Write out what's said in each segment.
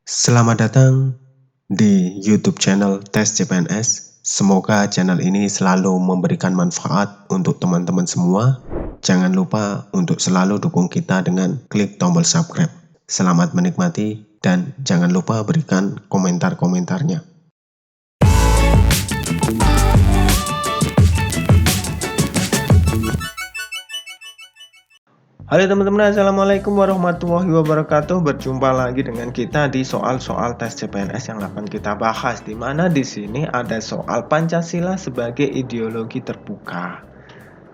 Selamat datang di YouTube channel Tes CPNS. Semoga channel ini selalu memberikan manfaat untuk teman-teman semua. Jangan lupa untuk selalu dukung kita dengan klik tombol subscribe. Selamat menikmati dan jangan lupa berikan komentar-komentarnya. Halo teman-teman, assalamualaikum warahmatullahi wabarakatuh. Berjumpa lagi dengan kita di soal-soal tes CPNS yang akan kita bahas. Di mana di sini ada soal Pancasila sebagai ideologi terbuka.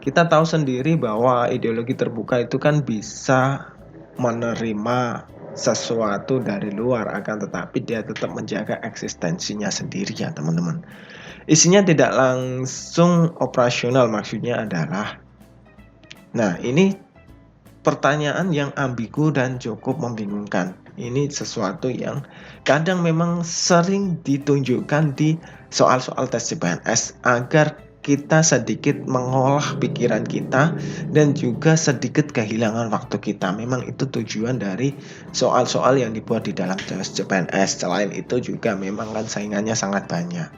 Kita tahu sendiri bahwa ideologi terbuka itu kan bisa menerima sesuatu dari luar, akan tetapi dia tetap menjaga eksistensinya sendiri ya teman-teman. Isinya tidak langsung operasional, maksudnya adalah, nah ini pertanyaan yang ambigu dan cukup membingungkan. Ini sesuatu yang kadang memang sering ditunjukkan di soal-soal tes CPNS agar kita sedikit mengolah pikiran kita dan juga sedikit kehilangan waktu kita. Memang itu tujuan dari soal-soal yang dibuat di dalam tes CPNS. Selain itu juga memang kan saingannya sangat banyak.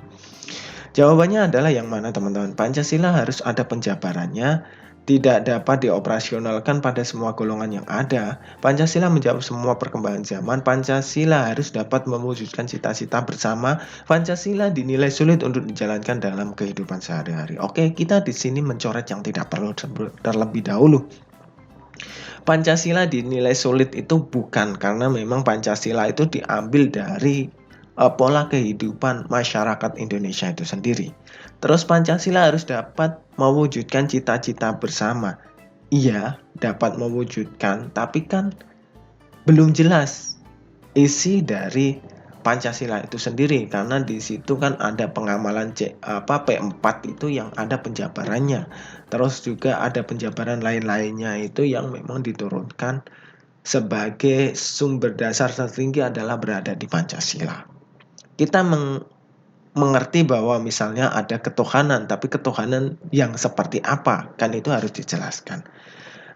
Jawabannya adalah yang mana teman-teman? Pancasila harus ada penjabarannya, tidak dapat dioperasionalkan pada semua golongan yang ada. Pancasila menjawab semua perkembangan zaman. Pancasila harus dapat mewujudkan cita-cita bersama. Pancasila dinilai sulit untuk dijalankan dalam kehidupan sehari-hari. Oke, kita di sini mencoret yang tidak perlu terlebih dahulu. Pancasila dinilai sulit itu bukan karena memang Pancasila itu diambil dari pola kehidupan masyarakat Indonesia itu sendiri. Terus Pancasila harus dapat mewujudkan cita-cita bersama. Iya, dapat mewujudkan, tapi kan belum jelas isi dari Pancasila itu sendiri, karena di situ kan ada pengamalan P4 itu yang ada penjabarannya. Terus juga ada penjabaran lain-lainnya itu yang memang diturunkan sebagai sumber dasar tertinggi adalah berada di Pancasila. Kita mengerti bahwa misalnya ada ketuhanan, tapi ketuhanan yang seperti apa, kan itu harus dijelaskan.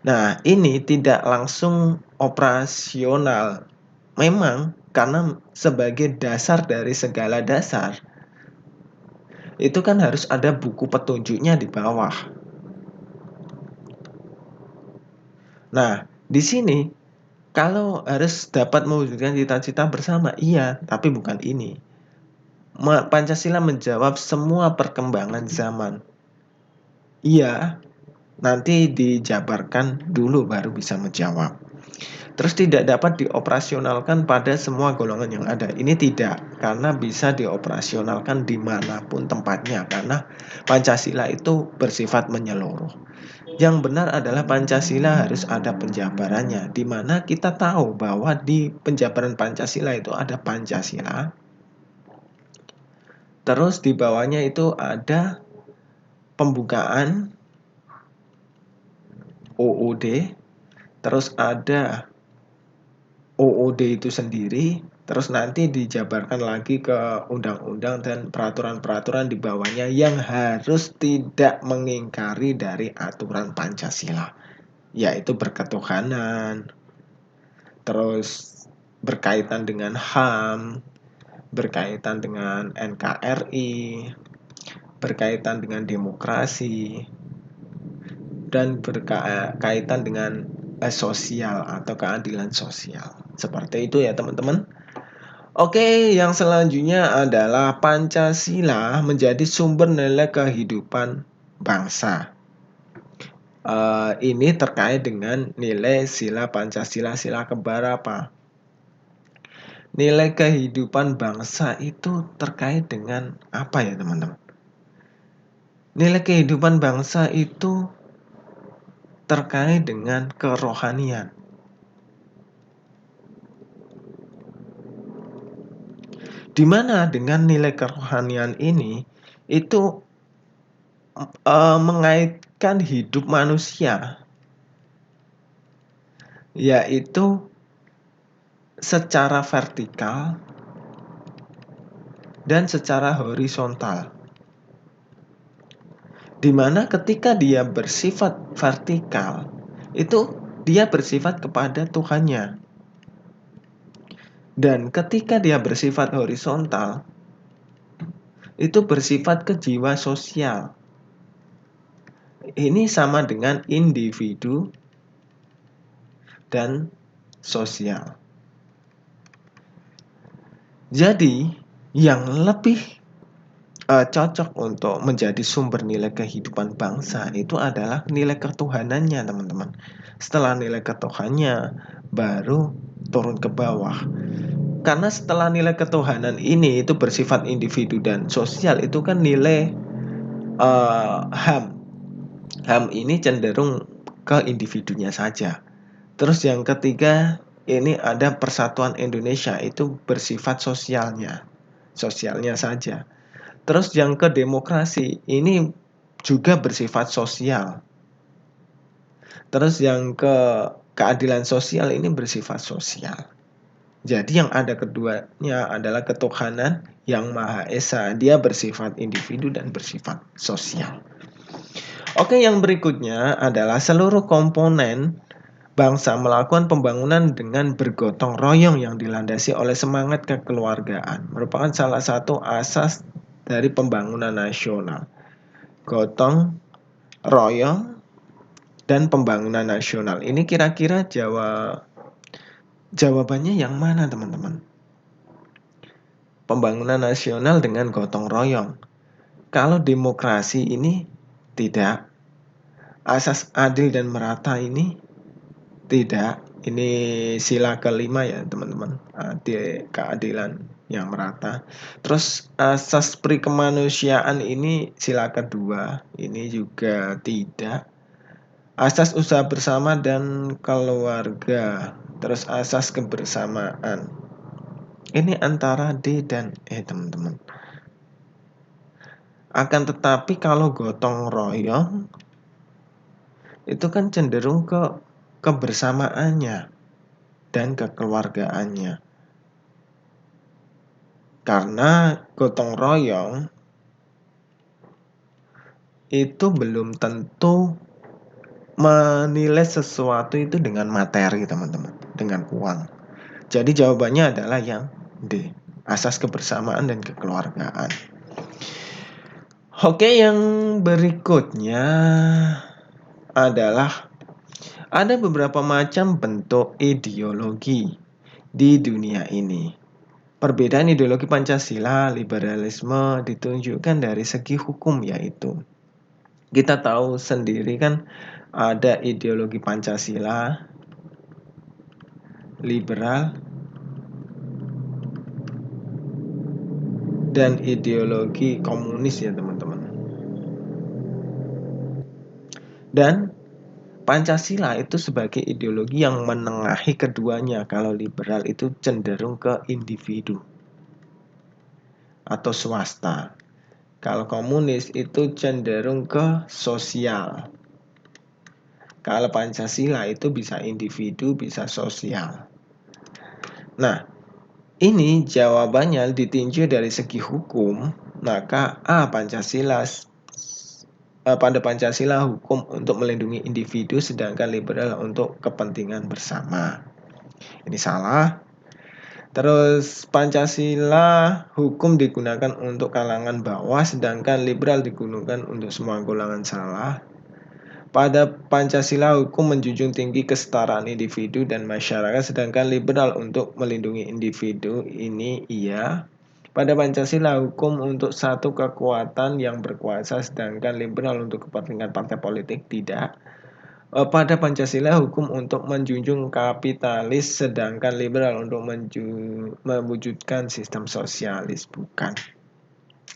Nah, ini tidak langsung operasional. Memang karena sebagai dasar dari segala dasar, itu kan harus ada buku petunjuknya di bawah. Nah, di sini kalau harus dapat mewujudkan cita-cita bersama, iya, tapi bukan ini. Pancasila menjawab semua perkembangan zaman. Iya, nanti dijabarkan dulu baru bisa menjawab. Terus tidak dapat dioperasionalkan pada semua golongan yang ada. Ini tidak, karena bisa dioperasionalkan dimanapun tempatnya, karena Pancasila itu bersifat menyeluruh. Yang benar adalah Pancasila harus ada penjabarannya, di mana kita tahu bahwa di penjabaran Pancasila itu ada Pancasila. Terus di bawahnya itu ada pembukaan UUD, terus ada UUD itu sendiri, terus nanti dijabarkan lagi ke undang-undang dan peraturan-peraturan di bawahnya yang harus tidak mengingkari dari aturan Pancasila, yaitu berketuhanan, terus berkaitan dengan HAM, berkaitan dengan NKRI, berkaitan dengan demokrasi, dan berkaitan dengan sosial atau keadilan sosial. Seperti itu ya teman-teman. Oke, yang selanjutnya adalah Pancasila menjadi sumber nilai kehidupan bangsa. Ini terkait dengan nilai sila Pancasila, sila keberapa? Nilai kehidupan bangsa itu terkait dengan apa ya teman-teman? Nilai kehidupan bangsa itu terkait dengan kerohanian. Di mana dengan nilai kerohanian ini itu mengaitkan hidup manusia, yaitu secara vertikal dan secara horizontal. Di mana ketika dia bersifat vertikal, itu dia bersifat kepada Tuhannya. Dan ketika dia bersifat horizontal, itu bersifat ke jiwa sosial. Ini sama dengan individu dan sosial. Jadi, yang lebih cocok untuk menjadi sumber nilai kehidupan bangsa itu adalah nilai ketuhanannya, teman-teman. Setelah nilai ketuhanannya, baru turun ke bawah. Karena setelah nilai ketuhanan ini itu bersifat individu dan sosial, itu kan nilai HAM. HAM ini cenderung ke individunya saja. Terus yang ketiga, ini ada Persatuan Indonesia, itu bersifat sosialnya saja. Terus yang ke demokrasi, ini juga bersifat sosial. Terus yang ke keadilan sosial, ini bersifat sosial. Jadi yang ada keduanya adalah ketuhanan yang Maha Esa. Dia bersifat individu dan bersifat sosial. Oke, yang berikutnya adalah seluruh komponen bangsa melakukan pembangunan dengan bergotong royong yang dilandasi oleh semangat kekeluargaan. Merupakan salah satu asas dari pembangunan nasional. Gotong royong dan pembangunan nasional. Ini kira-kira jawabannya yang mana, teman-teman? Pembangunan nasional dengan gotong royong. Kalau demokrasi ini tidak. Asas adil dan merata ini tidak. Ini sila kelima ya, teman-teman. Keadilan yang merata. Terus asas perikemanusiaan ini sila kedua. Ini juga tidak. Asas usaha bersama dan keluarga. Terus asas kebersamaan. Ini antara D dan E, teman-teman. Akan tetapi kalau gotong royong itu kan cenderung ke kebersamaannya dan kekeluargaannya. Karena gotong royong itu belum tentu menilai sesuatu itu dengan materi, teman-teman, dengan uang. Jadi jawabannya adalah yang D, asas kebersamaan dan kekeluargaan. Oke, yang berikutnya adalah ada beberapa macam bentuk ideologi di dunia ini. Perbedaan ideologi Pancasila, liberalisme ditunjukkan dari segi hukum, yaitu kita tahu sendiri kan ada ideologi Pancasila, liberal, dan ideologi komunis ya, teman-teman. Dan Pancasila itu sebagai ideologi yang menengahi keduanya. Kalau liberal itu cenderung ke individu atau swasta. Kalau komunis itu cenderung ke sosial. Kalau Pancasila itu bisa individu, bisa sosial. Nah, ini jawabannya ditinjau dari segi hukum, maka Pancasila pada Pancasila hukum untuk melindungi individu, sedangkan liberal untuk kepentingan bersama. Ini salah. Terus Pancasila hukum digunakan untuk kalangan bawah, sedangkan liberal digunakan untuk semua golongan. Salah. Pada Pancasila hukum menjunjung tinggi kesetaraan individu dan masyarakat, sedangkan liberal untuk melindungi individu. Ini iya. Pada Pancasila hukum untuk satu kekuatan yang berkuasa, sedangkan liberal untuk kepentingan partai politik. Tidak. Pada Pancasila hukum untuk menjunjung kapitalis, sedangkan liberal untuk mewujudkan sistem sosialis. Bukan.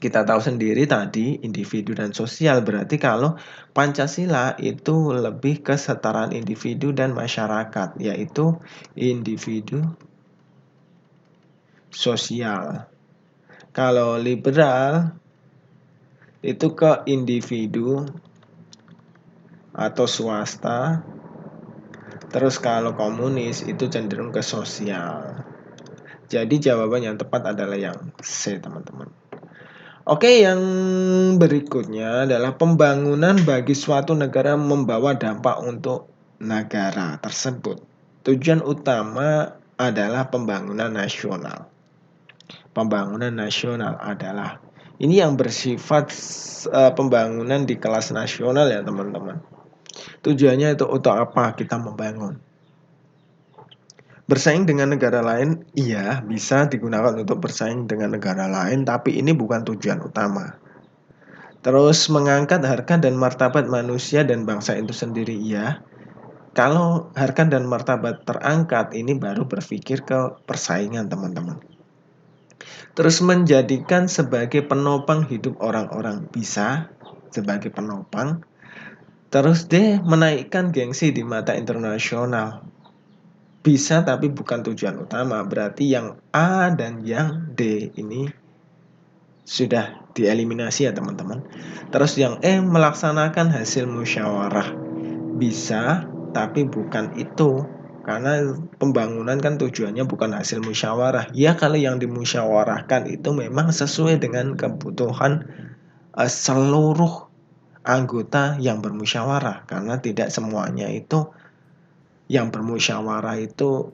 Kita tahu sendiri tadi individu dan sosial, berarti kalau Pancasila itu lebih ke kesetaraan individu dan masyarakat, yaitu individu sosial. Kalau liberal itu ke individu atau swasta. Terus kalau komunis itu cenderung ke sosial. Jadi jawaban yang tepat adalah yang C, teman-teman. Oke, yang berikutnya adalah pembangunan bagi suatu negara membawa dampak untuk negara tersebut. Tujuan utama adalah pembangunan nasional. Pembangunan nasional adalah ini yang bersifat pembangunan di kelas nasional ya teman-teman. Tujuannya itu untuk apa kita membangun? Bersaing dengan negara lain, iya bisa digunakan untuk bersaing dengan negara lain, tapi ini bukan tujuan utama. Terus mengangkat harga dan martabat manusia dan bangsa itu sendiri, iya. Kalau harga dan martabat terangkat, ini baru berpikir ke persaingan teman-teman. Terus menjadikan sebagai penopang hidup orang-orang, bisa sebagai penopang. Terus D, menaikkan gengsi di mata internasional. Bisa tapi bukan tujuan utama. Berarti yang A dan yang D ini sudah dieliminasi ya teman-teman. Terus yang E, melaksanakan hasil musyawarah. Bisa tapi bukan itu. Karena pembangunan kan tujuannya bukan hasil musyawarah. Ya kalau yang dimusyawarahkan itu memang sesuai dengan kebutuhan seluruh anggota yang bermusyawarah. Karena tidak semuanya itu yang bermusyawarah itu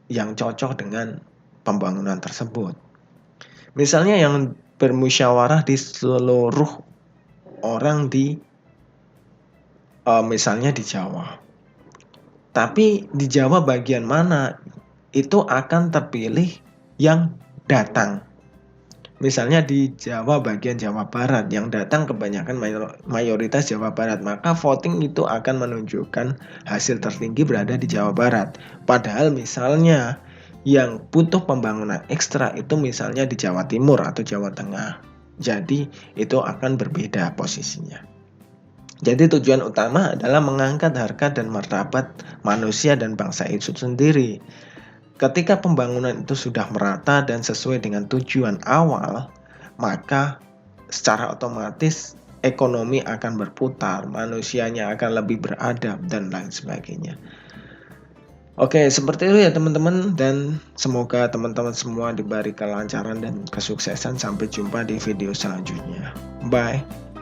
yang cocok dengan pembangunan tersebut. Misalnya yang bermusyawarah di seluruh orang di misalnya di Jawa. Tapi di Jawa bagian mana itu akan terpilih yang datang. Misalnya di Jawa bagian Jawa Barat yang datang kebanyakan mayoritas Jawa Barat, maka voting itu akan menunjukkan hasil tertinggi berada di Jawa Barat. Padahal misalnya yang butuh pembangunan ekstra itu misalnya di Jawa Timur atau Jawa Tengah. Jadi itu akan berbeda posisinya. Jadi tujuan utama adalah mengangkat harkat dan martabat manusia dan bangsa itu sendiri. Ketika pembangunan itu sudah merata dan sesuai dengan tujuan awal, maka secara otomatis ekonomi akan berputar, manusianya akan lebih beradab, dan lain sebagainya. Oke, seperti itu ya teman-teman, dan semoga teman-teman semua diberi kelancaran dan kesuksesan. Sampai jumpa di video selanjutnya. Bye.